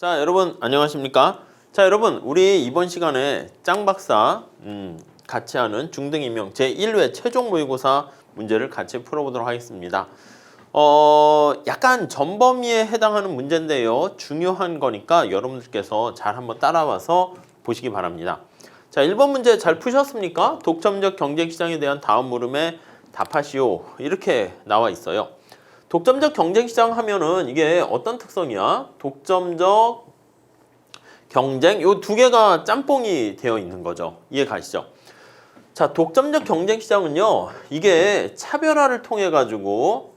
자, 여러분 안녕하십니까? 자, 여러분 우리 이번 시간에 짱박사 같이 하는 중등임용 제1회 최종 모의고사 문제를 같이 풀어보도록 하겠습니다. 약간 전범위에 해당하는 문제인데요. 중요한 거니까 여러분들께서 잘 한번 따라와서 보시기 바랍니다. 자, 1번 문제 잘 푸셨습니까? 독점적 경쟁시장에 대한 다음 물음에 답하시오. 이렇게 나와 있어요. 독점적 경쟁시장 하면은 이게 어떤 특성이야? 독점적 경쟁, 요 두 개가 짬뽕이 되어 있는 거죠. 이해 가시죠? 자, 독점적 경쟁시장은요, 이게 차별화를 통해 가지고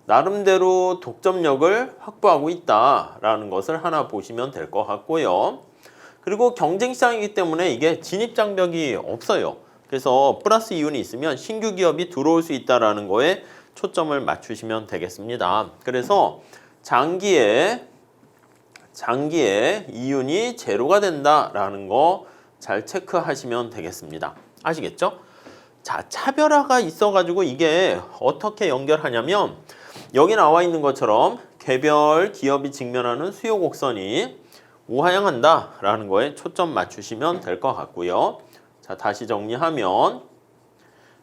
나름대로 독점력을 확보하고 있다라는 것을 하나 보시면 될 것 같고요. 그리고 경쟁시장이기 때문에 이게 진입장벽이 없어요. 그래서 플러스 이윤이 있으면 신규 기업이 들어올 수 있다라는 거에 초점을 맞추시면 되겠습니다. 그래서 장기에 이윤이 제로가 된다라는 거 잘 체크하시면 되겠습니다. 아시겠죠? 자, 차별화가 있어가지고 이게 어떻게 연결하냐면 여기 나와 있는 것처럼 개별 기업이 직면하는 수요 곡선이 우하향한다라는 거에 초점 맞추시면 될 것 같고요. 자, 다시 정리하면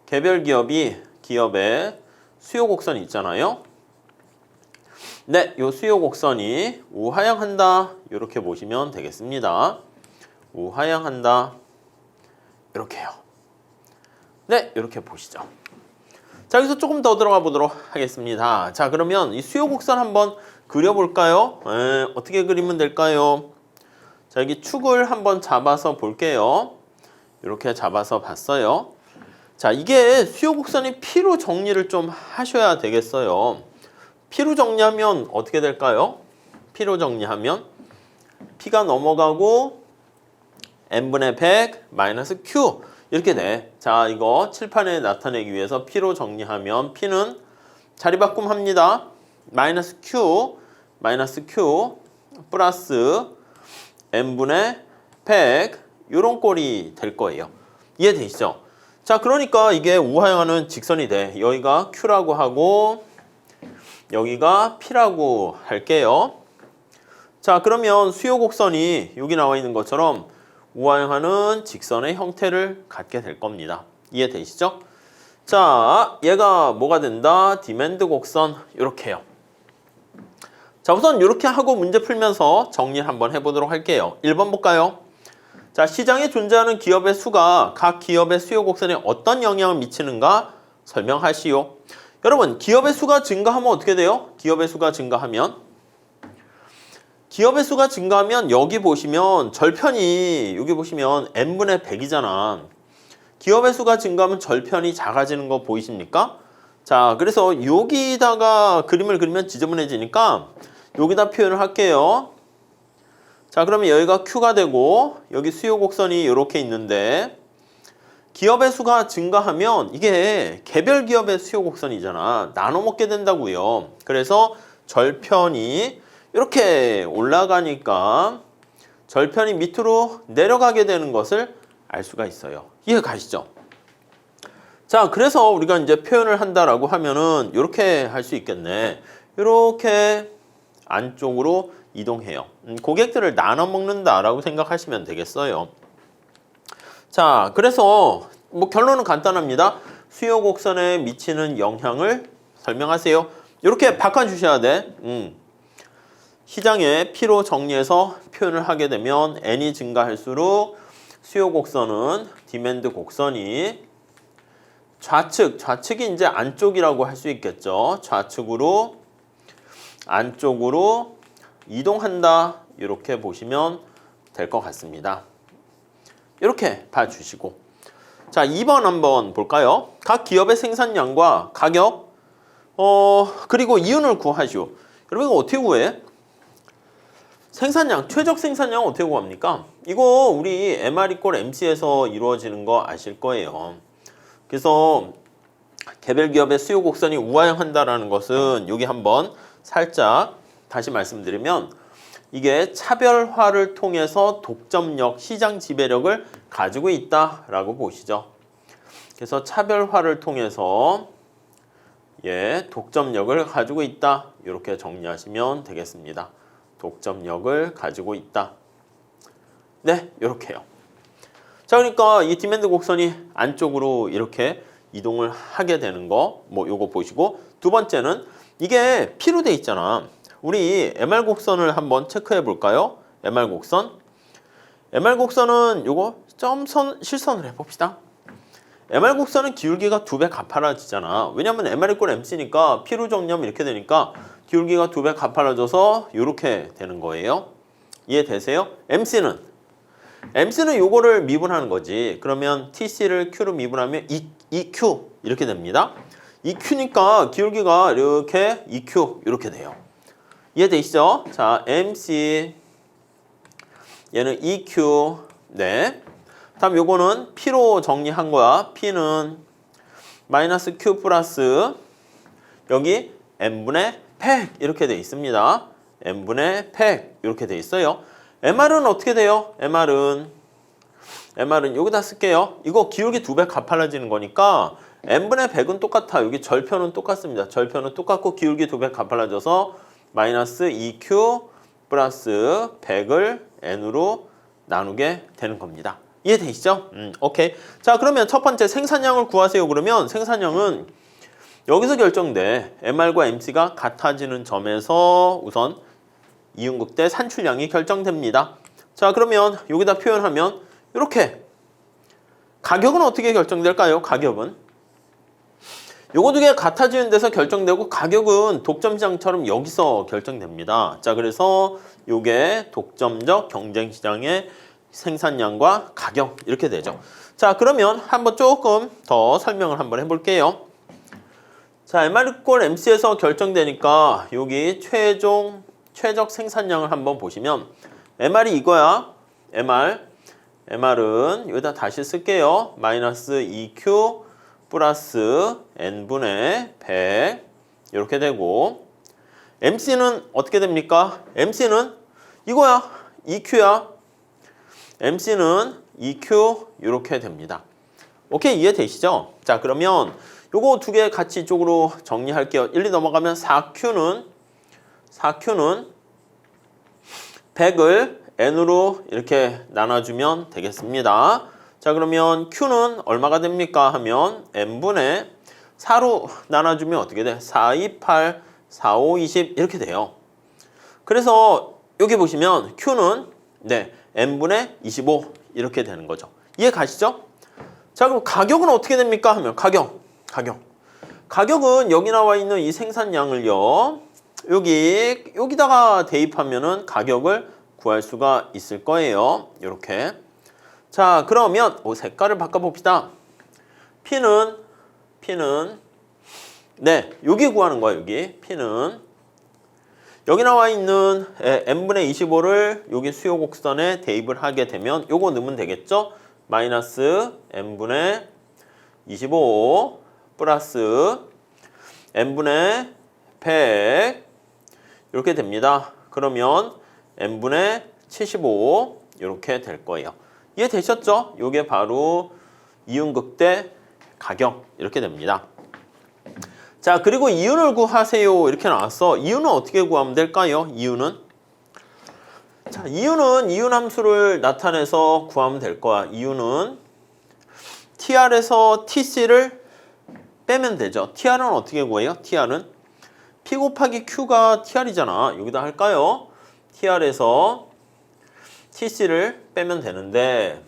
개별 기업의 수요 곡선이 있잖아요. 네, 요 수요 곡선이 우하향한다. 이렇게 보시면 되겠습니다. 우하향한다. 이렇게요. 네, 이렇게 보시죠. 자, 여기서 조금 더 들어가 보도록 하겠습니다. 자, 그러면 이 수요 곡선 한번 그려볼까요? 어떻게 그리면 될까요? 자, 여기 축을 한번 잡아서 볼게요. 이렇게 잡아서 봤어요. 자, 이게 수요 곡선이 P로 정리를 좀 하셔야 되겠어요. P로 정리하면 어떻게 될까요? P로 정리하면 P가 넘어가고 N분의 100 마이너스 Q 이렇게 돼. 자, 이거 칠판에 나타내기 위해서 P로 정리하면 P는 자리바꿈 합니다. 마이너스 Q 플러스 N분의 100 이런 꼴이 될 거예요. 이해되시죠? 자, 그러니까 이게 우하향하는 직선이 돼. 여기가 Q라고 하고 여기가 P라고 할게요. 자, 그러면 수요 곡선이 여기 나와 있는 것처럼 우하향하는 직선의 형태를 갖게 될 겁니다. 이해되시죠? 자, 얘가 뭐가 된다? 디맨드 곡선 이렇게요. 자, 우선 이렇게 하고 문제 풀면서 정리를 한번 해보도록 할게요. 1번 볼까요? 자, 시장에 존재하는 기업의 수가 각 기업의 수요 곡선에 어떤 영향을 미치는가 설명하시오. 여러분, 기업의 수가 증가하면 어떻게 돼요? 기업의 수가 증가하면 여기 보시면 절편이 여기 보시면 n분의 100이잖아. 기업의 수가 증가하면 절편이 작아지는 거 보이십니까? 자, 그래서 여기다가 그림을 그리면 지저분해지니까 여기다 표현을 할게요. 자, 그러면 여기가 Q가 되고 여기 수요 곡선이 이렇게 있는데 기업의 수가 증가하면 이게 개별 기업의 수요 곡선이잖아. 나눠 먹게 된다고요. 그래서 절편이 이렇게 올라가니까 절편이 밑으로 내려가게 되는 것을 알 수가 있어요. 이해 가시죠? 자, 그래서 우리가 이제 표현을 한다라고 하면은 이렇게 할 수 있겠네. 이렇게 안쪽으로 이동해요. 고객들을 나눠 먹는다라고 생각하시면 되겠어요. 자, 그래서 뭐 결론은 간단합니다. 수요 곡선에 미치는 영향을 설명하세요. 이렇게 바꿔주셔야 돼. 시장의 P로 정리해서 표현을 하게 되면 N이 증가할수록 수요 곡선은 디맨드 곡선이 좌측이 이제 안쪽이라고 할 수 있겠죠. 좌측으로 안쪽으로 이동한다. 이렇게 보시면 될 것 같습니다. 이렇게 봐주시고. 자, 2번 한번 볼까요? 각 기업의 생산량과 가격, 그리고 이윤을 구하시오. 여러분, 이거 어떻게 구해? 생산량, 최적 생산량은 어떻게 구합니까? 이거 우리 MR = MC에서 이루어지는 거 아실 거예요. 그래서 개별 기업의 수요 곡선이 우하향한다라는 것은 여기 한번 살짝 다시 말씀드리면 이게 차별화를 통해서 독점력, 시장 지배력을 가지고 있다라고 보시죠. 그래서 차별화를 통해서 독점력을 가지고 있다. 이렇게 정리하시면 되겠습니다. 독점력을 가지고 있다. 네, 이렇게요. 자, 그러니까 이 디맨드 곡선이 안쪽으로 이렇게 이동을 하게 되는 거, 뭐 요거 보시고, 두 번째는 이게 P로 돼 있잖아. 우리 MR 곡선을 한번 체크해 볼까요? MR 곡선. MR 곡선은 요거 점선 실선을 해봅시다. MR 곡선은 기울기가 2배 가팔라지잖아. 왜냐면 MR = MC니까 P로 정리하면 이렇게 되니까 기울기가 2배 가팔라져서 이렇게 되는 거예요. 이해되세요? MC는 요거를 미분하는 거지. 그러면 TC를 Q로 미분하면 EQ 이렇게 됩니다. EQ니까 기울기가 이렇게 EQ 이렇게 돼요. 이해되시죠? 자, MC 얘는 EQ. 네. 다음 요거는 P로 정리한 거야. P는 마이너스 Q 플러스 여기 N분의 100 이렇게 돼 있습니다. N분의 100 이렇게 돼 있어요. MR은 어떻게 돼요? MR은 여기다 쓸게요. 이거 기울기 2배 가팔라지는 거니까 N분의 100은 똑같아. 여기 절편은 똑같습니다. 절편은 똑같고 기울기 2배 가팔라져서 마이너스 2Q 플러스 100을 N으로 나누게 되는 겁니다. 이해되시죠? 오케이. 자, 그러면 첫 번째 생산량을 구하세요. 그러면 생산량은 여기서 결정돼. MR과 MC가 같아지는 점에서 우선 이윤극대 산출량이 결정됩니다. 자, 그러면 여기다 표현하면 이렇게. 가격은 어떻게 결정될까요? 가격은 요거 두 개 같아지는 데서 결정되고 가격은 독점시장처럼 여기서 결정됩니다. 자, 그래서 요게 독점적 경쟁시장의 생산량과 가격 이렇게 되죠. 자, 그러면 한번 조금 더 설명을 한번 해볼게요. 자, MR = MC에서 결정되니까 여기 최적 생산량을 한번 보시면 MR이 이거야. MR은 여기다 다시 쓸게요. 마이너스 2Q 플러스 N분의 100 이렇게 되고 MC는 어떻게 됩니까? MC는 이거야. EQ야. MC는 EQ 이렇게 됩니다. 오케이, 이해되시죠? 자, 그러면 요거 두 개 같이 이쪽으로 정리할게요. 1, 2 넘어가면 4Q는 100을 N으로 이렇게 나눠주면 되겠습니다. 자, 그러면 Q는 얼마가 됩니까? 하면 N분의 4로 나눠주면 어떻게 돼? 4, 2, 8, 4, 5, 20 이렇게 돼요. 그래서 여기 보시면 Q는 N분의 25 이렇게 되는 거죠. 이해 가시죠? 자, 그럼 가격은 어떻게 됩니까? 하면 가격은 여기 나와 있는 이 생산량을요. 여기다가 대입하면은 가격을 구할 수가 있을 거예요. 이렇게. 자, 그러면 색깔을 바꿔봅시다. P는 여기 구하는 거야. 여기 P는 여기 나와 있는 N분의 25를 여기 수요 곡선에 대입을 하게 되면 요거 넣으면 되겠죠? 마이너스 N분의 25 플러스 N분의 100 이렇게 됩니다. 그러면 N분의 75 이렇게 될 거예요. 이해되셨죠? 이게 바로 이윤극대 가격 이렇게 됩니다. 자, 그리고 이윤을 구하세요 이렇게 나왔어. 이윤은 어떻게 구하면 될까요? 이윤은 이윤 함수를 나타내서 구하면 될 거야. 이윤은 TR에서 TC를 빼면 되죠. TR은 어떻게 구해요? TR은 P 곱하기 Q가 TR이잖아. 여기다 할까요? TR에서 TC를 빼면 되는데,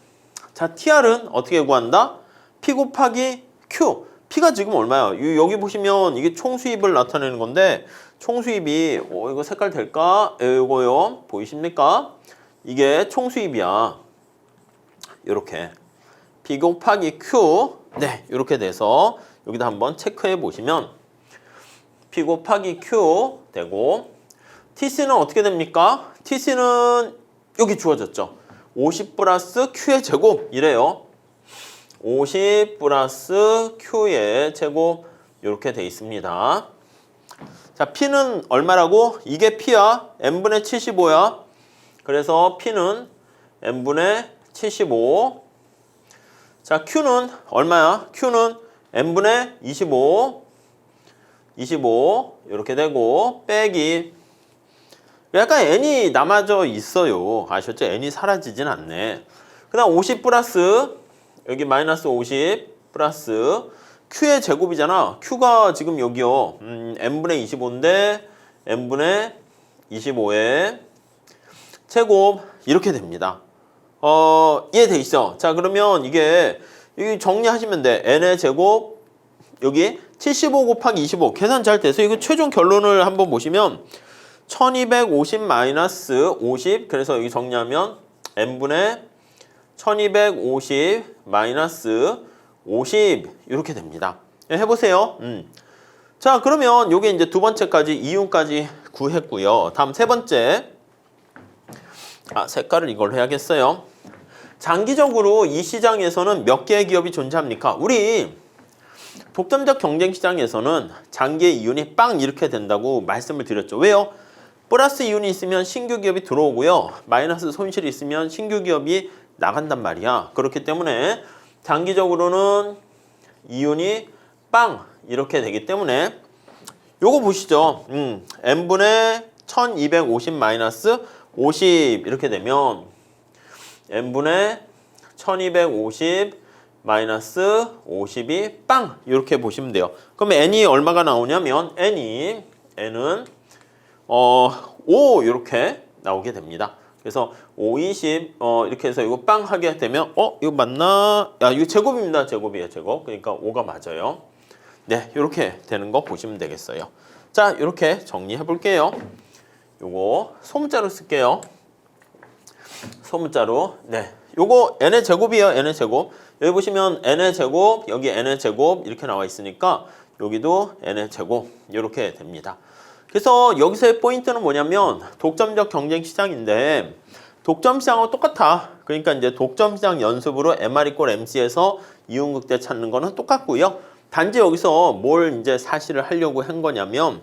자, TR은 어떻게 구한다? P 곱하기 Q. P가 지금 얼마야? 여기 보시면 이게 총수입을 나타내는 건데, 총수입이 이거 색깔 될까? 이거요. 보이십니까? 이게 총수입이야. 이렇게 P 곱하기 Q. 이렇게 돼서 여기다 한번 체크해 보시면 P 곱하기 Q 되고, TC는 어떻게 됩니까? TC는 여기 주어졌죠. 50 플러스 Q의 제곱 이래요. 50 플러스 Q의 제곱 이렇게 돼 있습니다. 자, P는 얼마라고? 이게 P야. N분의 75야. 그래서 P는 N분의 75. 자, Q는 얼마야? Q는 N분의 25 이렇게 되고 빼기 약간 n이 남아져 있어요. 아셨죠? n이 사라지진 않네. 그 다음 50 플러스 여기 마이너스 50 플러스 q의 제곱이잖아. q가 지금 여기요. n분의 25인데 n분의 25의 제곱 이렇게 됩니다. 이해돼 있어. 자, 그러면 이게 정리하시면 돼. n의 제곱 여기 75 곱하기 25 계산 잘 돼서 이거 최종 결론을 한번 보시면 1250 마이너스 50 그래서 여기 정리하면 n분의 1250 마이너스 50 이렇게 됩니다. 해보세요. 자, 그러면 요게 이제 두 번째까지 이윤까지 구했고요. 다음 세 번째. 색깔을 이걸로 해야겠어요. 장기적으로 이 시장에서는 몇 개의 기업이 존재합니까? 우리 독점적 경쟁 시장에서는 장기의 이윤이 빵 이렇게 된다고 말씀을 드렸죠. 왜요? 플러스 이윤이 있으면 신규 기업이 들어오고요. 마이너스 손실이 있으면 신규 기업이 나간단 말이야. 그렇기 때문에 장기적으로는 이윤이 빵 이렇게 되기 때문에 요거 보시죠. n분의 1250 마이너스 50 이렇게 되면 n분의 1250 마이너스 50이 빵 이렇게 보시면 돼요. 그러면 n이 얼마가 나오냐면 n은 5 이렇게 나오게 됩니다. 그래서 5, 20 이렇게 해서 이거 빵 하게 되면 이거 맞나? 이거 제곱입니다. 제곱이에요. 제곱. 그러니까 5가 맞아요. 네, 이렇게 되는 거 보시면 되겠어요. 자, 이렇게 정리해 볼게요. 요거 소문자로 쓸게요. 소문자로. 네. 요거 n의 제곱이에요. n의 제곱. 여기 보시면 n의 제곱, 여기 n의 제곱 이렇게 나와 있으니까 여기도 n의 제곱 이렇게 됩니다. 그래서 여기서의 포인트는 뭐냐면 독점적 경쟁 시장인데 독점 시장하고 똑같아. 그러니까 이제 독점 시장 연습으로 MR = MC에서 이윤극대 찾는 거는 똑같고요. 단지 여기서 뭘 이제 사실을 하려고 한 거냐면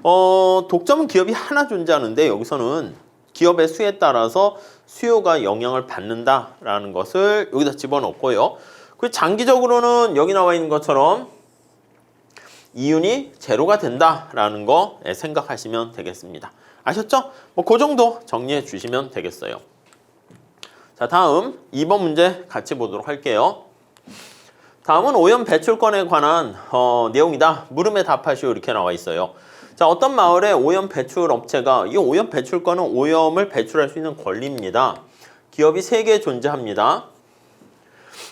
독점은 기업이 하나 존재하는데 여기서는 기업의 수에 따라서 수요가 영향을 받는다라는 것을 여기다 집어넣고요. 그리고 장기적으로는 여기 나와 있는 것처럼 이윤이 제로가 된다라는 거 생각하시면 되겠습니다. 아셨죠? 그 정도 정리해 주시면 되겠어요. 자, 다음 2번 문제 같이 보도록 할게요. 다음은 오염 배출권에 관한 내용이다. 물음에 답하시오 이렇게 나와 있어요. 자, 어떤 마을에 오염 배출 업체가 이 오염 배출권은 오염을 배출할 수 있는 권리입니다. 기업이 3개 존재합니다.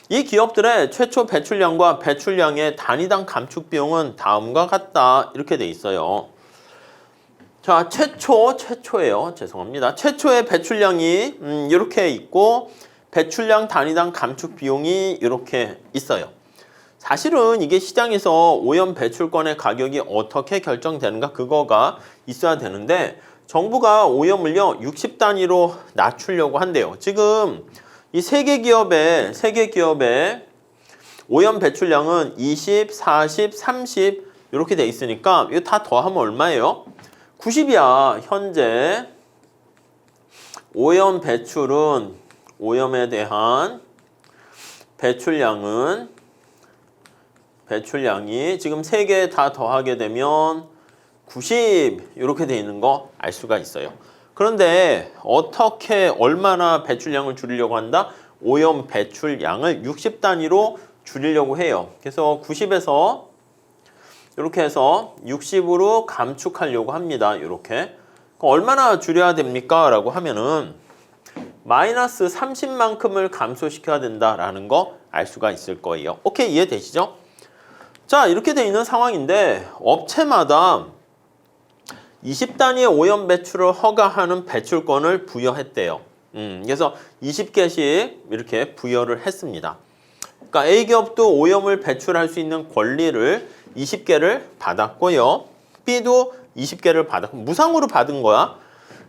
이 기업들의 최초 배출량과 배출량의 단위당 감축 비용은 다음과 같다. 이렇게 돼 있어요. 자, 최초예요. 죄송합니다. 최초의 배출량이 이렇게 있고 배출량 단위당 감축 비용이 이렇게 있어요. 사실은 이게 시장에서 오염 배출권의 가격이 어떻게 결정되는가 그거가 있어야 되는데 정부가 오염을요 60단위로 낮추려고 한대요. 지금 이 세 개 기업의 오염 배출량은 20, 40, 30 이렇게 돼 있으니까 이거 다 더하면 얼마예요? 90이야. 현재 오염 배출은 오염에 대한 배출량이 지금 3개 다 더하게 되면 90 이렇게 돼 있는 거 알 수가 있어요. 그런데 어떻게 얼마나 배출량을 줄이려고 한다? 오염 배출량을 60단위로 줄이려고 해요. 그래서 90에서 이렇게 해서 60으로 감축하려고 합니다. 이렇게. 얼마나 줄여야 됩니까? 라고 하면은 마이너스 30만큼을 감소시켜야 된다라는 거 알 수가 있을 거예요. 오케이, 이해되시죠? 자, 이렇게 돼 있는 상황인데 업체마다 20단위의 오염 배출을 허가하는 배출권을 부여했대요. 그래서 20개씩 이렇게 부여를 했습니다. 그러니까 A기업도 오염을 배출할 수 있는 권리를 20개를 받았고요. B도 20개를 받았고 무상으로 받은 거야.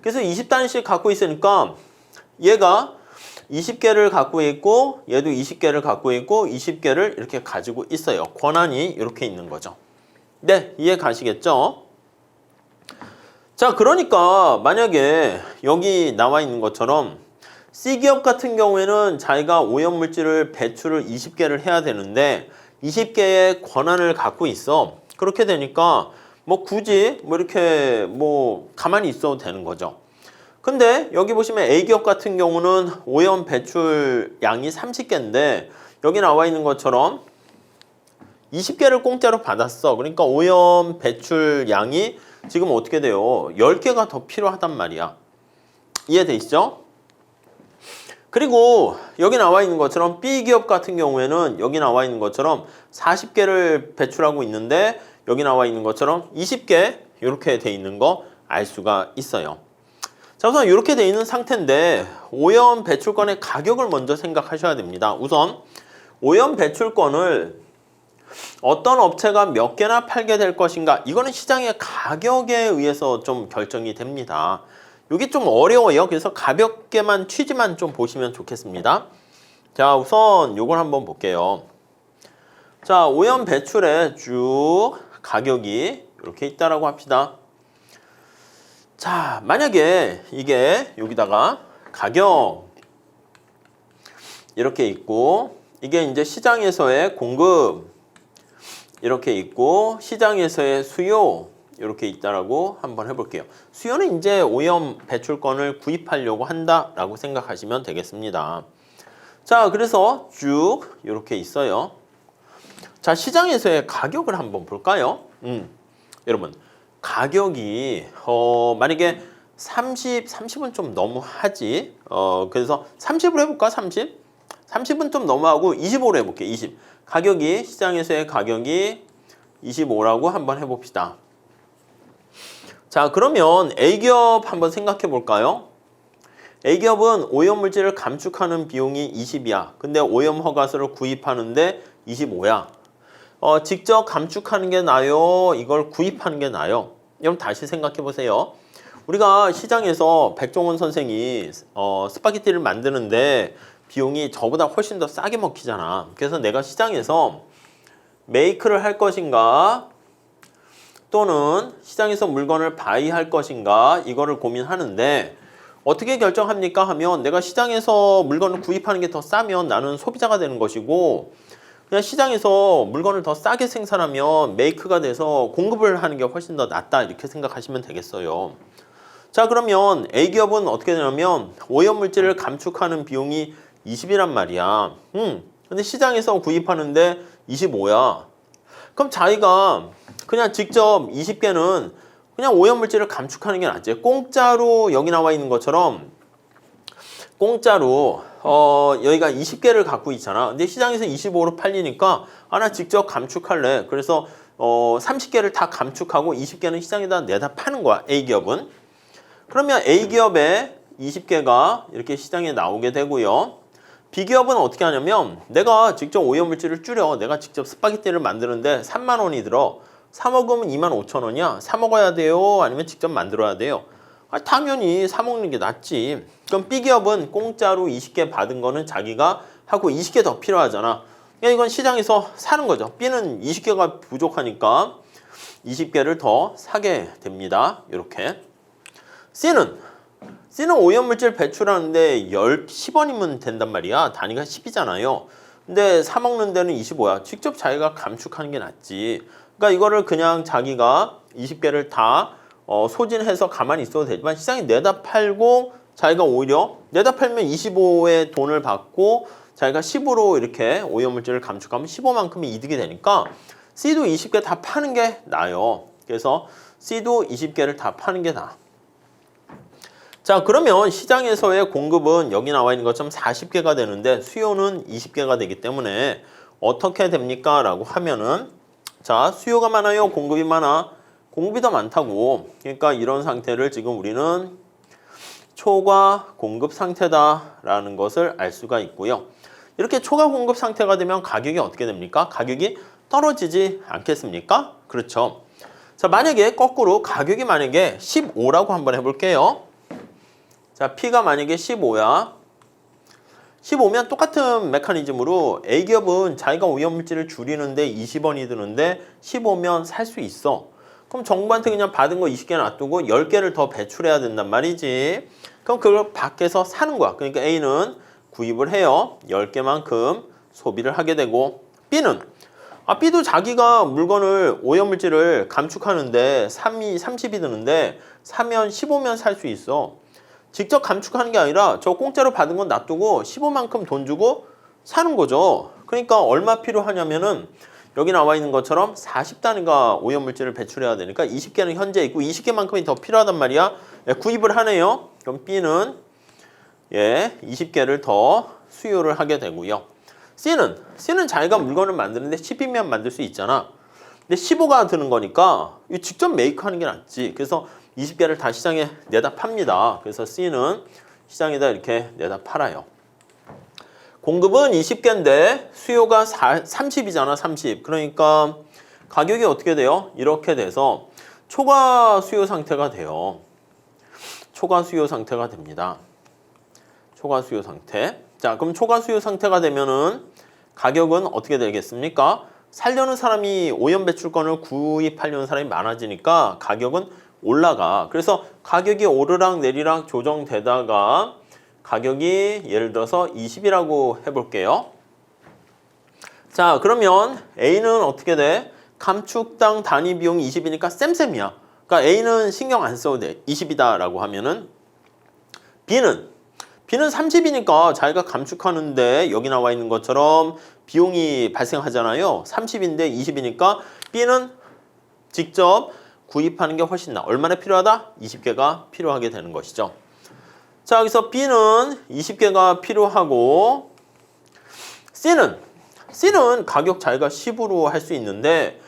그래서 20단위씩 갖고 있으니까 얘가 20개를 갖고 있고 얘도 20개를 갖고 있고 20개를 이렇게 가지고 있어요. 권한이 이렇게 있는 거죠. 네, 이해 가시겠죠? 자, 그러니까 만약에 여기 나와 있는 것처럼 C기업 같은 경우에는 자기가 오염물질을 배출을 20개를 해야 되는데 20개의 권한을 갖고 있어. 그렇게 되니까 뭐 굳이 뭐 이렇게 뭐 가만히 있어도 되는 거죠. 근데 여기 보시면 A기업 같은 경우는 오염 배출 양이 30개인데 여기 나와 있는 것처럼 20개를 공짜로 받았어. 그러니까 오염 배출 양이 지금 어떻게 돼요? 10개가 더 필요하단 말이야. 이해되시죠? 그리고 여기 나와 있는 것처럼 B기업 같은 경우에는 여기 나와 있는 것처럼 40개를 배출하고 있는데 여기 나와 있는 것처럼 20개 이렇게 돼 있는 거 알 수가 있어요. 자, 우선 이렇게 돼 있는 상태인데 오염 배출권의 가격을 먼저 생각하셔야 됩니다. 우선 오염 배출권을 어떤 업체가 몇 개나 팔게 될 것인가, 이거는 시장의 가격에 의해서 좀 결정이 됩니다. 이게 좀 어려워요. 그래서 가볍게만 취지만 좀 보시면 좋겠습니다. 자, 우선 요걸 한번 볼게요. 자, 오염 배출의 쭉 가격이 이렇게 있다라고 합시다. 자, 만약에 이게 여기다가 가격 이렇게 있고 이게 이제 시장에서의 공급 이렇게 있고 시장에서의 수요 이렇게 있다라고 한번 해볼게요. 수요는 이제 오염 배출권을 구입하려고 한다라고 생각하시면 되겠습니다. 자, 그래서 쭉 이렇게 있어요. 자, 시장에서의 가격을 한번 볼까요? 여러분, 가격이 만약에 30은 좀 너무하지. 그래서 30으로 해볼까? 30은 좀 너무하고 25로 해볼게요. 20. 가격이 시장에서의 가격이 25라고 한번 해봅시다. 자, 그러면 A기업 한번 생각해 볼까요? A기업은 오염물질을 감축하는 비용이 20이야. 근데 오염 허가서를 구입하는데 25야. 직접 감축하는 게 나아요? 이걸 구입하는 게 나아요? 여러분 다시 생각해 보세요. 우리가 시장에서 백종원 선생이 스파게티를 만드는데 비용이 저보다 훨씬 더 싸게 먹히잖아. 그래서 내가 시장에서 메이크를 할 것인가 또는 시장에서 물건을 바이할 것인가 이거를 고민하는데 어떻게 결정합니까 하면 내가 시장에서 물건을 구입하는 게 더 싸면 나는 소비자가 되는 것이고 그냥 시장에서 물건을 더 싸게 생산하면 메이크가 돼서 공급을 하는 게 훨씬 더 낫다 이렇게 생각하시면 되겠어요. 자, 그러면 A기업은 어떻게 되냐면 오염물질을 감축하는 비용이 20이란 말이야. 근데 시장에서 구입하는데 25야. 그럼 자기가 그냥 직접 20개는 그냥 오염물질을 감축하는 게 낫지. 공짜로 여기 나와 있는 것처럼 공짜로 여기가 20개를 갖고 있잖아. 근데 시장에서 25로 팔리니까 나 직접 감축할래. 그래서 30개를 다 감축하고 20개는 시장에다 내다 파는 거야. A기업은. 그러면 A기업에 20개가 이렇게 시장에 나오게 되고요. B기업은 어떻게 하냐면 내가 직접 오염물질을 줄여. 내가 직접 스파게티를 만드는데 3만 원이 들어. 사 먹으면 2만 5천 원이야. 사 먹어야 돼요? 아니면 직접 만들어야 돼요? 당연히 사 먹는 게 낫지. 그럼 B기업은 공짜로 20개 받은 거는 자기가 하고 20개 더 필요하잖아. 그러니까 이건 시장에서 사는 거죠. B는 20개가 부족하니까 20개를 더 사게 됩니다. 이렇게. C는 오염물질 배출하는데 10원이면 된단 말이야. 단위가 10이잖아요. 근데 사 먹는 데는 25야. 직접 자기가 감축하는 게 낫지. 그러니까 이거를 그냥 자기가 20개를 다 소진해서 가만히 있어도 되지만 시장에 내다 팔고 자기가 오히려 내다 팔면 25의 돈을 받고 자기가 10으로 이렇게 오염물질을 감축하면 15만큼이 이득이 되니까 C도 20개 다 파는 게 나아요. 그래서 C도 20개를 다 파는 게 나아. 자, 그러면 시장에서의 공급은 여기 나와 있는 것처럼 40개가 되는데 수요는 20개가 되기 때문에 어떻게 됩니까? 라고 하면은 자, 수요가 많아요? 공급이 많아? 공급이 더 많다고. 그러니까 이런 상태를 지금 우리는 초과 공급 상태다라는 것을 알 수가 있고요. 이렇게 초과 공급 상태가 되면 가격이 어떻게 됩니까? 가격이 떨어지지 않겠습니까? 그렇죠. 자, 만약에 거꾸로 가격이 만약에 15라고 한번 해볼게요. 자, P가 만약에 15야. 15면 똑같은 메커니즘으로 A기업은 자기가 오염물질을 줄이는데 20원이 드는데 15면 살 수 있어. 그럼 정부한테 그냥 받은 거 20개 놔두고 10개를 더 배출해야 된단 말이지. 그럼 그걸 밖에서 사는 거야. 그러니까 A는 구입을 해요. 10개만큼 소비를 하게 되고 B는 B도 자기가 물건을 오염물질을 감축하는데 30이 드는데 사면 15면 살 수 있어. 직접 감축하는 게 아니라 저 공짜로 받은 건 놔두고 15만큼 돈 주고 사는 거죠. 그러니까 얼마 필요하냐면은 여기 나와 있는 것처럼 40단위가 오염물질을 배출해야 되니까 20개는 현재 있고 20개만큼이 더 필요하단 말이야. 구입을 하네요. 그럼 B는 20개를 더 수요를 하게 되고요. C는 자기가 물건을 만드는데 10이면 만들 수 있잖아. 근데 15가 드는 거니까 직접 메이크하는 게 낫지. 그래서 20개를 다 시장에 내다 팝니다. 그래서 C는 시장에다 이렇게 내다 팔아요. 공급은 20개인데 수요가 30이잖아. 30. 그러니까 가격이 어떻게 돼요? 이렇게 돼서 초과 수요 상태가 돼요. 초과 수요 상태가 됩니다. 초과 수요 상태. 자, 그럼 초과 수요 상태가 되면은 가격은 어떻게 되겠습니까? 살려는 사람이 오염 배출권을 구입하려는 사람이 많아지니까 가격은 올라가. 그래서 가격이 오르락 내리락 조정되다가 가격이 예를 들어서 20이라고 해볼게요. 자, 그러면 A는 어떻게 돼? 감축당 단위 비용이 20이니까 쌤쌤이야. 그러니까 A는 신경 안 써도 돼. 20이다라고 하면은 B는 30이니까 자기가 감축하는데 여기 나와 있는 것처럼 비용이 발생하잖아요. 30인데 20이니까 B는 직접 구입하는 게 훨씬 나아. 얼마나 필요하다? 20개가 필요하게 되는 것이죠. 자, 여기서 B는 20개가 필요하고 C는 가격 자기가 10으로 할 수 있는데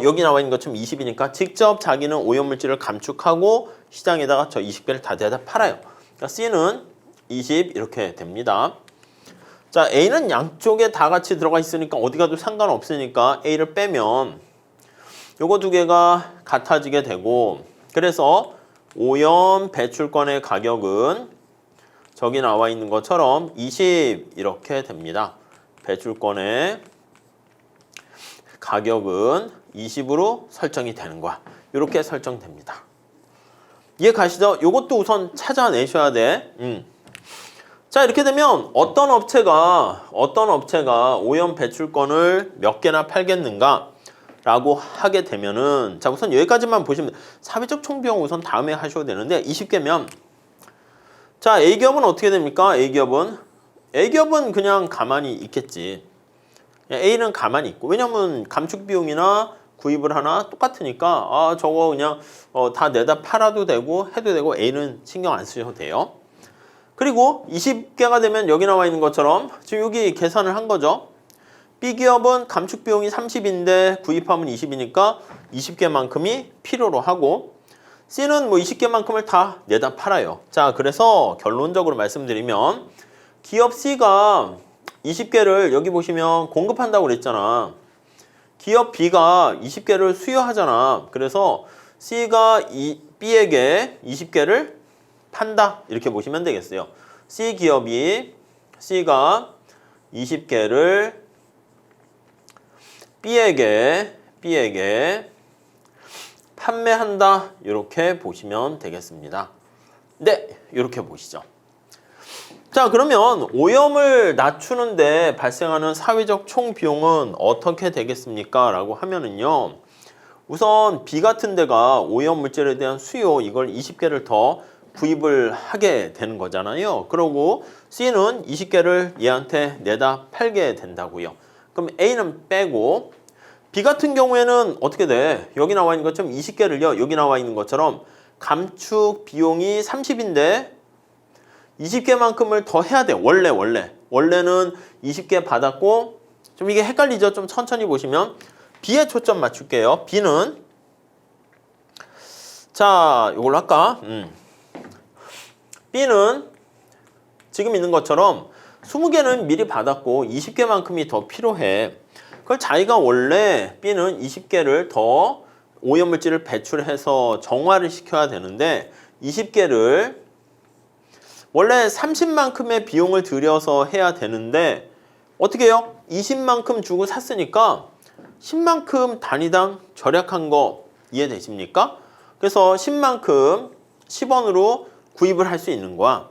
여기 나와 있는 것처럼 20이니까 직접 자기는 오염물질을 감축하고 시장에다가 저 20개를 다 대다 팔아요. 그러니까 C는 20 이렇게 됩니다. 자, A는 양쪽에 다 같이 들어가 있으니까 어디 가도 상관없으니까 A를 빼면 요거 두 개가 같아지게 되고 그래서 오염 배출권의 가격은 저기 나와 있는 것처럼 20 이렇게 됩니다. 배출권의 가격은 20으로 설정이 되는 거야. 이렇게 설정됩니다. 이해 가시죠? 요것도 우선 찾아내셔야 돼. 자, 이렇게 되면 어떤 업체가 오염 배출권을 몇 개나 팔겠는가 라고 하게 되면은 자, 우선 여기까지만 보시면 사회적 총비용 우선 다음에 하셔도 되는데 20개면 자, A기업은 어떻게 됩니까? A기업은 그냥 가만히 있겠지. A는 가만히 있고 왜냐면 감축 비용이나 구입을 하나 똑같으니까 저거 그냥 다 내다 팔아도 되고 해도 되고 A는 신경 안 쓰셔도 돼요. 그리고 20개가 되면 여기 나와 있는 것처럼 지금 여기 계산을 한 거죠. B기업은 감축 비용이 30인데 구입하면 20이니까 20개만큼이 필요로 하고 C는 뭐 20개만큼을 다 내다 팔아요. 자, 그래서 결론적으로 말씀드리면 기업 C가 20개를 여기 보시면 공급한다고 그랬잖아. 기업 B가 20개를 수요하잖아. 그래서 C가 B에게 20개를 판다. 이렇게 보시면 되겠어요. C가 20개를 B에게 판매한다. 이렇게 보시면 되겠습니다. 네, 이렇게 보시죠. 자, 그러면 오염을 낮추는데 발생하는 사회적 총 비용은 어떻게 되겠습니까? 라고 하면은요. 우선 B 같은 데가 오염 물질에 대한 수요 이걸 20개를 더 구입을 하게 되는 거잖아요. 그러고 C는 20개를 얘한테 내다 팔게 된다고요. 그럼 A는 빼고 B 같은 경우에는 어떻게 돼? 여기 나와 있는 것처럼 20개를요. 여기 나와 있는 것처럼 감축 비용이 30인데 20개만큼을 더 해야 돼. 원래는 20개 받았고 좀 이게 헷갈리죠? 좀 천천히 보시면 B에 초점 맞출게요. B는 자, 이걸로 할까? B는 지금 있는 것처럼 20개는 미리 받았고 20개만큼이 더 필요해. 그걸 자기가 원래 B는 20개를 더 오염물질을 배출해서 정화를 시켜야 되는데 20개를 원래 30만큼의 비용을 들여서 해야 되는데 어떻게 해요? 20만큼 주고 샀으니까 10만큼 단위당 절약한 거 이해되십니까? 그래서 10만큼 10원으로 구입을 할 수 있는 거야.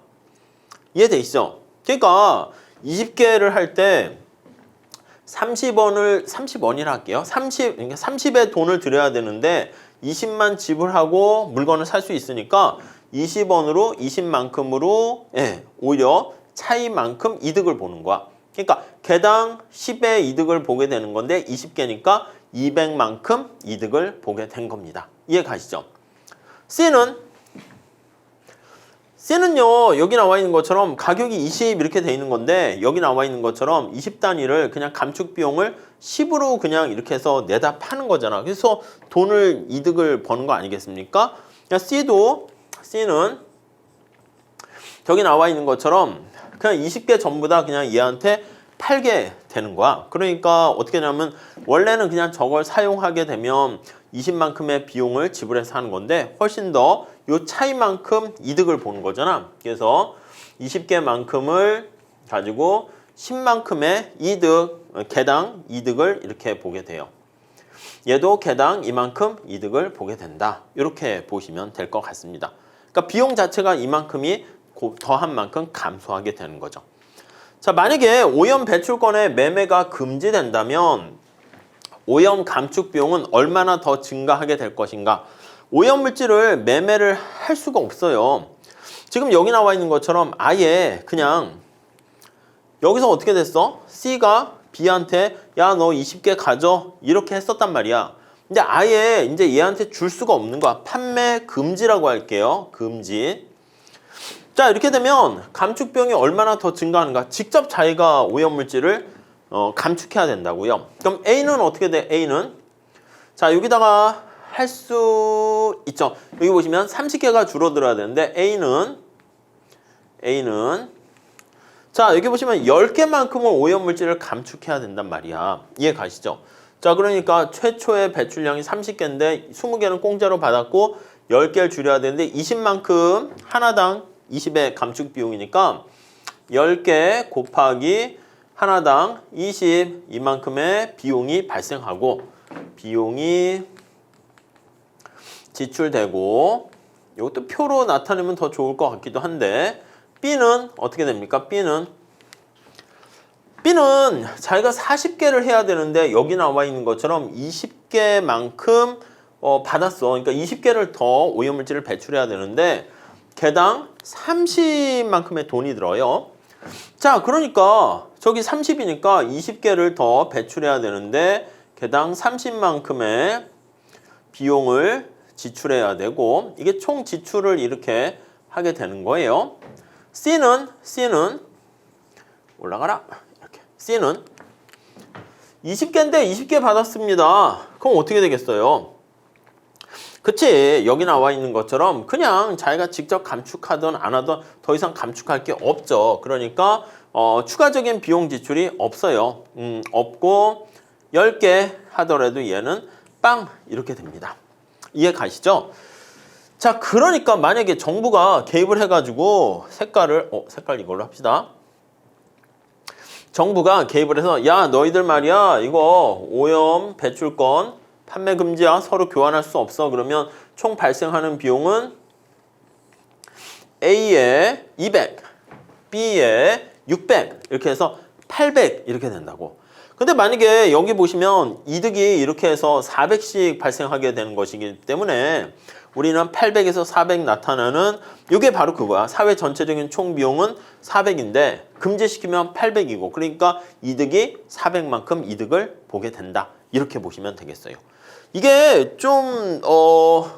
이해되시죠? 그러니까 20개를 할 때 30원이라 할게요. 30의 돈을 들여야 되는데 20만 지불하고 물건을 살 수 있으니까 20원으로 20만큼으로 예, 오히려 차이만큼 이득을 보는 거야. 그러니까 개당 10의 이득을 보게 되는 건데 20개니까 200만큼 이득을 보게 된 겁니다. 이해 가시죠? C는요, 여기 나와 있는 것처럼 가격이 20 이렇게 돼 있는 건데 여기 나와 있는 것처럼 20단위를 그냥 감축 비용을 10으로 그냥 이렇게 해서 내다 파는 거잖아. 그래서 돈을 이득을 버는 거 아니겠습니까? C는 저기 나와 있는 것처럼 그냥 20개 전부 다 그냥 얘한테 팔게 되는 거야. 그러니까 어떻게 하냐면 원래는 그냥 저걸 사용하게 되면 20만큼의 비용을 지불해서 하는 건데 훨씬 더 요 차이만큼 이득을 보는 거잖아. 그래서 20개만큼을 가지고 10만큼의 이득, 개당 이득을 이렇게 보게 돼요. 얘도 개당 이만큼 이득을 보게 된다. 이렇게 보시면 될 것 같습니다. 그러니까 비용 자체가 이만큼이 더한 만큼 감소하게 되는 거죠. 자, 만약에 오염 배출권의 매매가 금지된다면 오염 감축 비용은 얼마나 더 증가하게 될 것인가? 오염 물질을 매매를 할 수가 없어요. 지금 여기 나와 있는 것처럼 아예 그냥 여기서 어떻게 됐어? C가 B한테 야, 너 20개 가져 이렇게 했었단 말이야. 근데 아예 이제 얘한테 줄 수가 없는 거야. 판매 금지라고 할게요. 금지. 자, 이렇게 되면 감축 비용이 얼마나 더 증가하는가? 직접 자기가 오염 물질을 감축해야 된다고요. 그럼 A는 어떻게 돼? A는 자, 여기다가 할 수 있죠. 여기 보시면 30개가 줄어들어야 되는데 A는 자, 여기 보시면 10개만큼은 오염 물질을 감축해야 된단 말이야. 이해 가시죠? 자, 그러니까 최초의 배출량이 30개인데 20개는 공짜로 받았고 10개를 줄여야 되는데 20만큼 하나당 20의 감축 비용이니까 10개 곱하기 하나당 20 이만큼의 비용이 발생하고 비용이 지출되고 이것도 표로 나타내면 더 좋을 것 같기도 한데 B는 어떻게 됩니까? B는 자기가 40개를 해야 되는데 여기 나와 있는 것처럼 20개만큼 받았어. 그러니까 20개를 더 오염물질을 배출해야 되는데 개당 30만큼의 돈이 들어요. 자, 그러니까 저기 30이니까 20개를 더 배출해야 되는데 개당 30만큼의 비용을 지출해야 되고 이게 총 지출을 이렇게 하게 되는 거예요. C는 올라가라. 이렇게. C는 20개인데 20개 받았습니다. 그럼 어떻게 되겠어요? 그치, 여기 나와 있는 것처럼 그냥 자기가 직접 감축하든 안 하든 더 이상 감축할 게 없죠. 그러니까 추가적인 비용 지출이 없어요. 없고 10개 하더라도 얘는 빵 이렇게 됩니다. 이해 가시죠? 자, 그러니까 만약에 정부가 개입을 해가지고 색깔 이걸로 합시다. 정부가 개입을 해서 야, 너희들 말이야 이거 오염 배출권 판매 금지야. 서로 교환할 수 없어. 그러면 총 발생하는 비용은 A에 200, B에 600 이렇게 해서 800 이렇게 된다고. 근데 만약에 여기 보시면 이득이 이렇게 해서 400씩 발생하게 되는 것이기 때문에 우리는 800에서 400 나타나는 이게 바로 그거야. 사회 전체적인 총 비용은 400인데 금지시키면 800이고 그러니까 이득이 400만큼 이득을 보게 된다. 이렇게 보시면 되겠어요. 이게 좀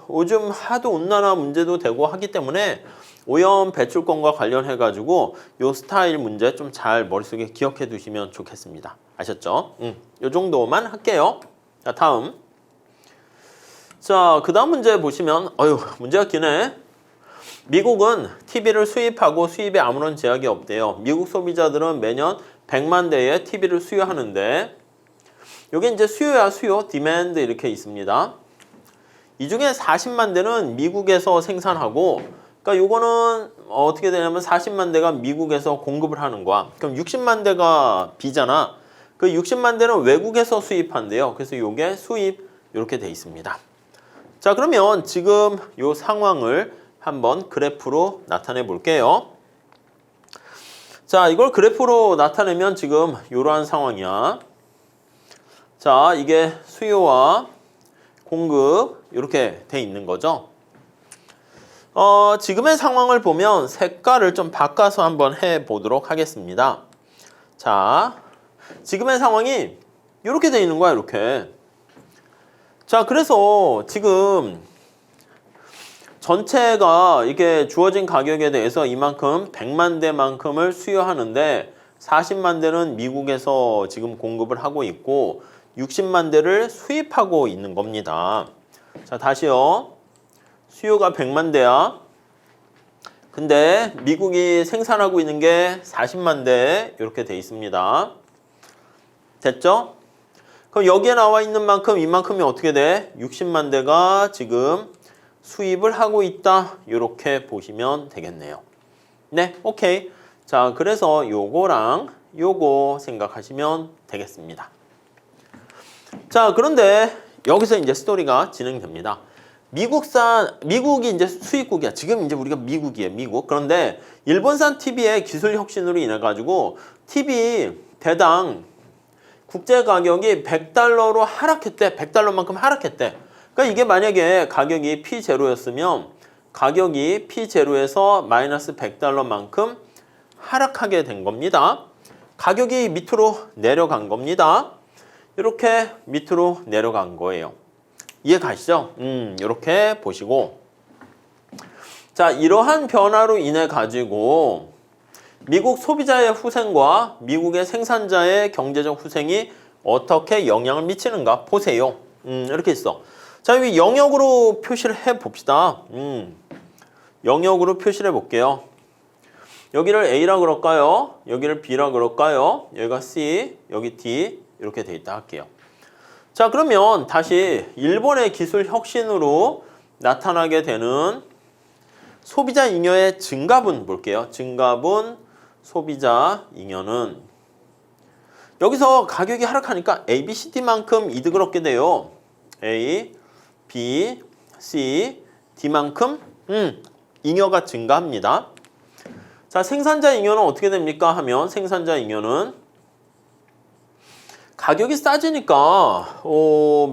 요즘 하도 온난화 문제도 되고 하기 때문에 오염 배출권과 관련해 가지고 요 스타일 문제 좀 잘 머릿속에 기억해 두시면 좋겠습니다. 아셨죠? 요 정도만 할게요. 자, 다음. 자, 그 다음 문제 보시면 문제가 기네. 미국은 TV를 수입하고 수입에 아무런 제약이 없대요. 미국 소비자들은 매년 100만 대의 TV를 수요하는데 요게 이제 수요야 수요, 디맨드 이렇게 있습니다. 이 중에 40만 대는 미국에서 생산하고 그러니까 요거는 어떻게 되냐면 40만 대가 미국에서 공급을 하는 거야. 그럼 60만 대가 B잖아. 그 60만 대는 외국에서 수입한대요. 그래서 요게 수입 이렇게 돼 있습니다. 자, 그러면 지금 요 상황을 한번 그래프로 나타내 볼게요. 자, 이걸 그래프로 나타내면 지금 이러한 상황이야. 자, 이게 수요와 공급 이렇게 돼 있는 거죠. 지금의 상황을 보면 색깔을 좀 바꿔서 한번 해보도록 하겠습니다. 자, 지금의 상황이 이렇게 돼 있는 거야, 이렇게. 자, 그래서 지금 전체가 이게 주어진 가격에 대해서 이만큼 100만 대만큼을 수요하는데 40만 대는 미국에서 지금 공급을 하고 있고 60만 대를 수입하고 있는 겁니다. 자, 다시요. 수요가 100만 대야. 근데 미국이 생산하고 있는 게 40만 대 이렇게 돼 있습니다. 됐죠? 그럼 여기에 나와 있는 만큼 이만큼이 어떻게 돼? 60만 대가 지금 수입을 하고 있다. 이렇게 보시면 되겠네요. 네, 오케이. 자, 그래서 요거랑 요거 생각하시면 되겠습니다. 자, 그런데 여기서 이제 스토리가 진행됩니다. 미국이 이제 수입국이야. 지금 이제 우리가 미국이에요, 미국. 그런데 일본산 TV의 기술 혁신으로 인해 가지고 TV 대당 국제 가격이 100달러로 하락했대. 100달러만큼 하락했대. 그러니까 이게 만약에 가격이 P0였으면 가격이 P0에서 마이너스 100달러만큼 하락하게 된 겁니다. 가격이 밑으로 내려간 겁니다. 이렇게 밑으로 내려간 거예요. 이해 가시죠? 이렇게 보시고. 자, 이러한 변화로 인해 가지고 미국 소비자의 후생과 미국의 생산자의 경제적 후생이 어떻게 영향을 미치는가 보세요. 이렇게 있어. 자, 여기 영역으로 표시를 해 봅시다. 영역으로 표시를 해 볼게요. 여기를 A라 그럴까요? 여기를 B라 그럴까요? 여기가 C, 여기 D 이렇게 돼 있다 할게요. 자, 그러면 다시 일본의 기술 혁신으로 나타나게 되는 소비자 잉여의 증가분 볼게요. 증가분 소비자 잉여는 여기서 가격이 하락하니까 A, B, C, D만큼 이득을 얻게 돼요. A, B, C, D만큼 잉여가 증가합니다. 자, 생산자 잉여는 어떻게 됩니까? 하면 생산자 잉여는 가격이 싸지니까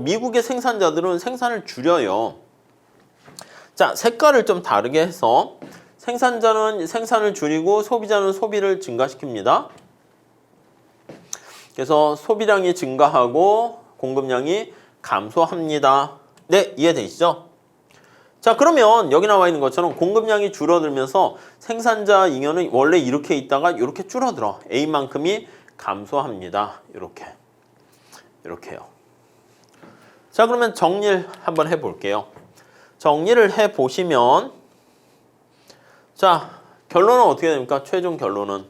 미국의 생산자들은 생산을 줄여요. 자, 색깔을 좀 다르게 해서 생산자는 생산을 줄이고 소비자는 소비를 증가시킵니다. 그래서 소비량이 증가하고 공급량이 감소합니다. 네, 이해되시죠? 자, 그러면 여기 나와 있는 것처럼 공급량이 줄어들면서 생산자 잉여는 원래 이렇게 있다가 이렇게 줄어들어. A만큼이 감소합니다. 이렇게요. 자, 그러면 정리를 한번 해볼게요. 정리를 해보시면 자, 결론은 어떻게 됩니까? 최종 결론은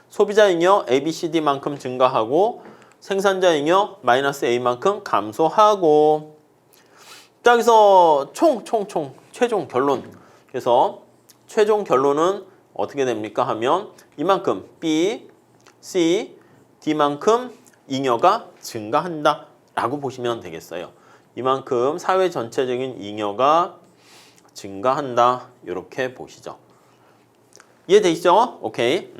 소비자 잉여 A, B, C, D만큼 증가하고 생산자 잉여 마이너스 A만큼 감소하고 자, 여기서 최종 결론. 그래서 최종 결론은 어떻게 됩니까? 하면 이만큼 B, C, D만큼 잉여가 증가한다 라고 보시면 되겠어요. 이만큼 사회 전체적인 잉여가 증가한다 이렇게 보시죠. 이해되시죠? 오케이.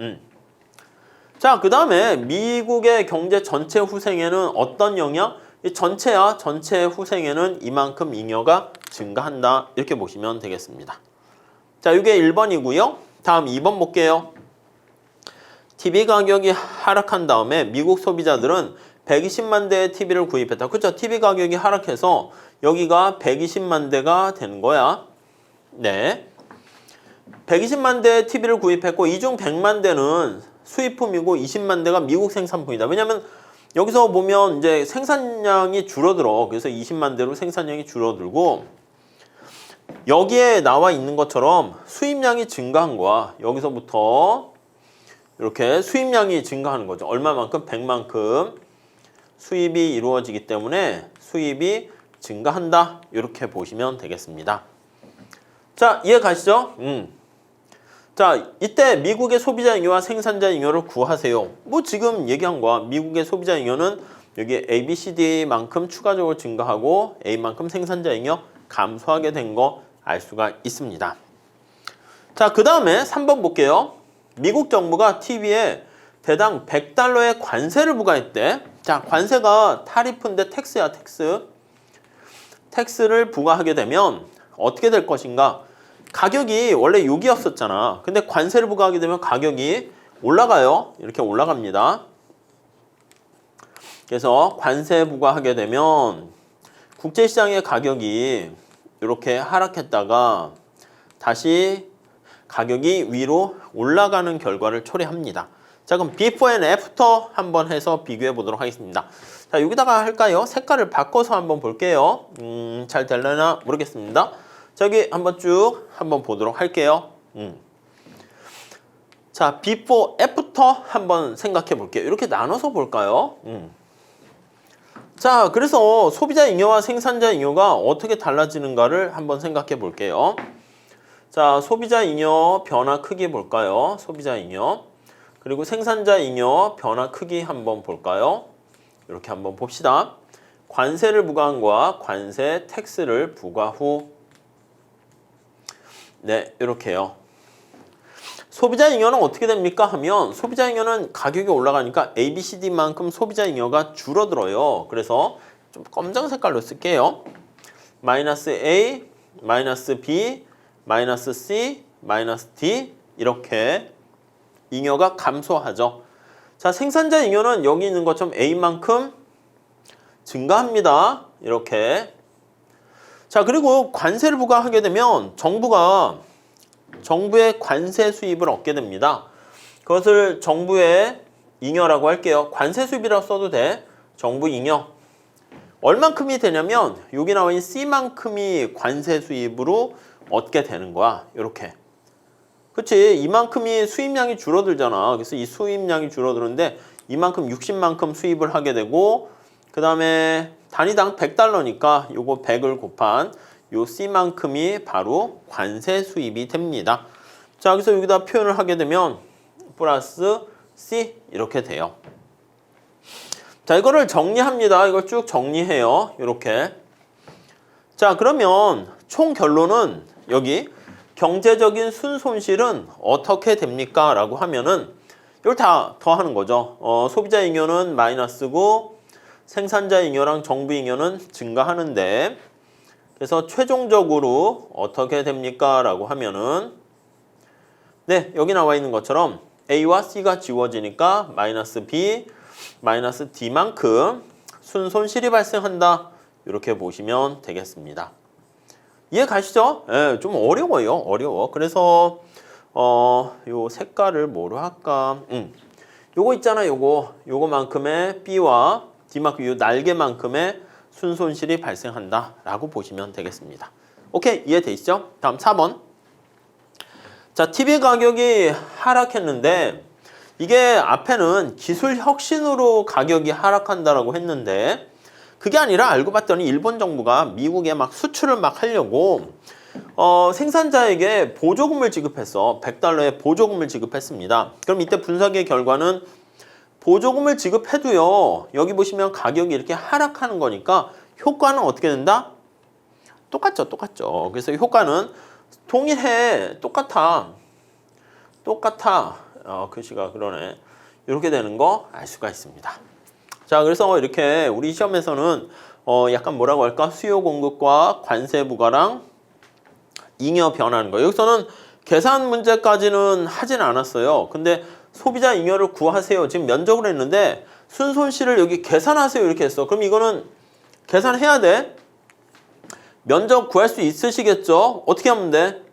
자, 그 다음에 미국의 경제 전체 후생에는 어떤 영향? 이 전체야. 전체 후생에는 이만큼 잉여가 증가한다 이렇게 보시면 되겠습니다. 자, 이게 1번이고요. 다음 2번 볼게요. TV 가격이 하락한 다음에 미국 소비자들은 120만 대의 TV를 구입했다. 그렇죠? TV 가격이 하락해서 여기가 120만 대가 되는 거야. 네. 120만 대의 TV를 구입했고 이 중 100만 대는 수입품이고 20만 대가 미국 생산품이다. 왜냐면 여기서 보면 이제 생산량이 줄어들어. 그래서 20만 대로 생산량이 줄어들고 여기에 나와 있는 것처럼 수입량이 증가한 거야. 여기서부터 이렇게 수입량이 증가하는 거죠. 얼마만큼? 100만큼 수입이 이루어지기 때문에 수입이 증가한다. 이렇게 보시면 되겠습니다. 자, 이해 가시죠? 자, 이때 미국의 소비자 잉여와 생산자 잉여를 구하세요. 뭐 지금 얘기한 거야. 미국의 소비자 잉여는 여기 A, B, C, D만큼 추가적으로 증가하고 A만큼 생산자 잉여 감소하게 된 거 알 수가 있습니다. 자, 그 다음에 3번 볼게요. 미국 정부가 TV에 대당 100달러의 관세를 부과했대. 자, 관세가 타리프인데 텍스야, 텍스. 텍스를 부과하게 되면 어떻게 될 것인가? 가격이 원래 6이었었잖아. 근데 관세를 부과하게 되면 가격이 올라가요. 이렇게 올라갑니다. 그래서 관세 부과하게 되면 국제시장의 가격이 이렇게 하락했다가 다시 가격이 위로 올라가는 결과를 초래합니다. 자, 그럼 before and after 한번 해서 비교해 보도록 하겠습니다. 자, 여기다가 할까요? 색깔을 바꿔서 한번 볼게요. 잘 되려나 모르겠습니다. 자, 여기 한번 쭉 한번 보도록 할게요. 자, before, after 한번 생각해 볼게요. 이렇게 나눠서 볼까요? 자, 그래서 소비자 잉여와 생산자 잉여가 어떻게 달라지는가를 한번 생각해 볼게요. 자, 소비자 잉여 변화 크기 볼까요? 소비자 잉여. 그리고 생산자 잉여 변화 크기 한번 볼까요? 이렇게 한번 봅시다. 관세를 부과한 거와 관세 텍스를 부과 후. 네, 이렇게요. 소비자 잉여는 어떻게 됩니까? 하면 소비자 잉여는 가격이 올라가니까 A, B, C, D만큼 소비자 잉여가 줄어들어요. 그래서 좀 검정 색깔로 쓸게요. 마이너스 A, 마이너스 B, 마이너스 C, 마이너스 D 이렇게 잉여가 감소하죠. 자, 생산자 잉여는 여기 있는 것처럼 A만큼 증가합니다. 이렇게. 자, 그리고 관세를 부과하게 되면 정부의 관세 수입을 얻게 됩니다. 그것을 정부의 잉여라고 할게요. 관세 수입이라고 써도 돼. 정부 잉여. 얼만큼이 되냐면 여기 나와 있는 C만큼이 관세 수입으로 얻게 되는 거야. 이렇게. 그치? 이만큼이 수입량이 줄어들잖아. 그래서 이 수입량이 줄어드는데 이만큼 60만큼 수입을 하게 되고 그 다음에 단위당 100달러니까 요거 100을 곱한 요 C만큼이 바로 관세 수입이 됩니다. 자, 그래서 여기다 표현을 하게 되면 플러스 C 이렇게 돼요. 자, 이거를 정리합니다. 이걸 쭉 정리해요. 이렇게. 자, 그러면 총 결론은 여기 경제적인 순손실은 어떻게 됩니까? 라고 하면은 이걸 다 더하는 거죠. 소비자 잉여는 마이너스고 생산자 잉여랑 정부 잉여는 증가하는데 그래서 최종적으로 어떻게 됩니까? 라고 하면은 네, 여기 나와 있는 것처럼 A와 C가 지워지니까 마이너스 B, 마이너스 D만큼 순손실이 발생한다. 이렇게 보시면 되겠습니다. 이해 가시죠? 예, 좀 어려워요. 어려워. 그래서 요 색깔을 뭐로 할까? 요거 있잖아. 요거만큼의 B와 D만큼 요 날개만큼의 순손실이 발생한다 라고 보시면 되겠습니다. 오케이, 이해되시죠? 다음 4번. 자, TV 가격이 하락했는데 이게 앞에는 기술 혁신으로 가격이 하락한다라고 했는데 그게 아니라 알고 봤더니 일본 정부가 미국에 막 수출을 막 하려고 생산자에게 보조금을 지급했어. 100달러의 보조금을 지급했습니다. 그럼 이때 분석의 결과는 보조금을 지급해도요. 여기 보시면 가격이 이렇게 하락하는 거니까 효과는 어떻게 된다? 똑같죠. 똑같죠. 그래서 효과는 동일해. 똑같아. 글씨가 그러네. 이렇게 되는 거 알 수가 있습니다. 자, 그래서 이렇게 우리 시험에서는 약간 뭐라고 할까? 수요 공급과 관세 부과랑 잉여 변하는 거. 여기서는 계산 문제까지는 하진 않았어요. 근데 소비자 잉여를 구하세요. 지금 면적으로 했는데 순손실을 여기 계산하세요. 이렇게 했어. 그럼 이거는 계산해야 돼. 면적 구할 수 있으시겠죠? 어떻게 하면 돼?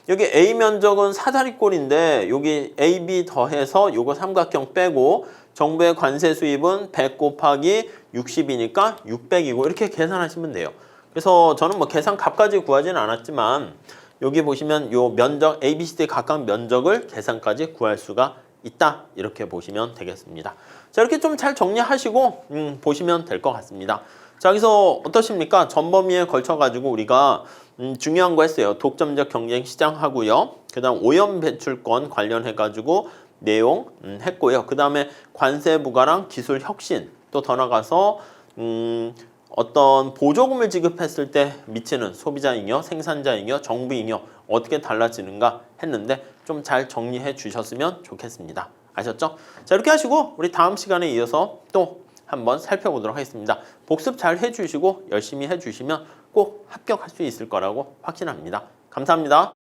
여기 A 면적은 사다리꼴인데 여기 AB 더해서 요거 삼각형 빼고 정부의 관세 수입은 100 곱하기 60이니까 600이고 이렇게 계산하시면 돼요. 그래서 저는 뭐 계산 값까지 구하지는 않았지만 여기 보시면 요 면적 A, B, C, D 각각 면적을 계산까지 구할 수가 있다. 이렇게 보시면 되겠습니다. 자, 이렇게 좀 잘 정리하시고 보시면 될 것 같습니다. 자, 여기서 어떠십니까? 전 범위에 걸쳐 가지고 우리가 중요한 거 했어요. 독점적 경쟁 시장 하고요. 그 다음 오염 배출권 관련해 가지고 내용 했고요. 그 다음에 관세 부과랑 기술 혁신 또 더 나가서 어떤 보조금을 지급했을 때 미치는 소비자 잉여, 생산자 잉여, 정부 잉여 어떻게 달라지는가 했는데 좀 잘 정리해 주셨으면 좋겠습니다. 아셨죠? 자, 이렇게 하시고 우리 다음 시간에 이어서 또 한번 살펴보도록 하겠습니다. 복습 잘 해주시고 열심히 해주시면 꼭 합격할 수 있을 거라고 확신합니다. 감사합니다.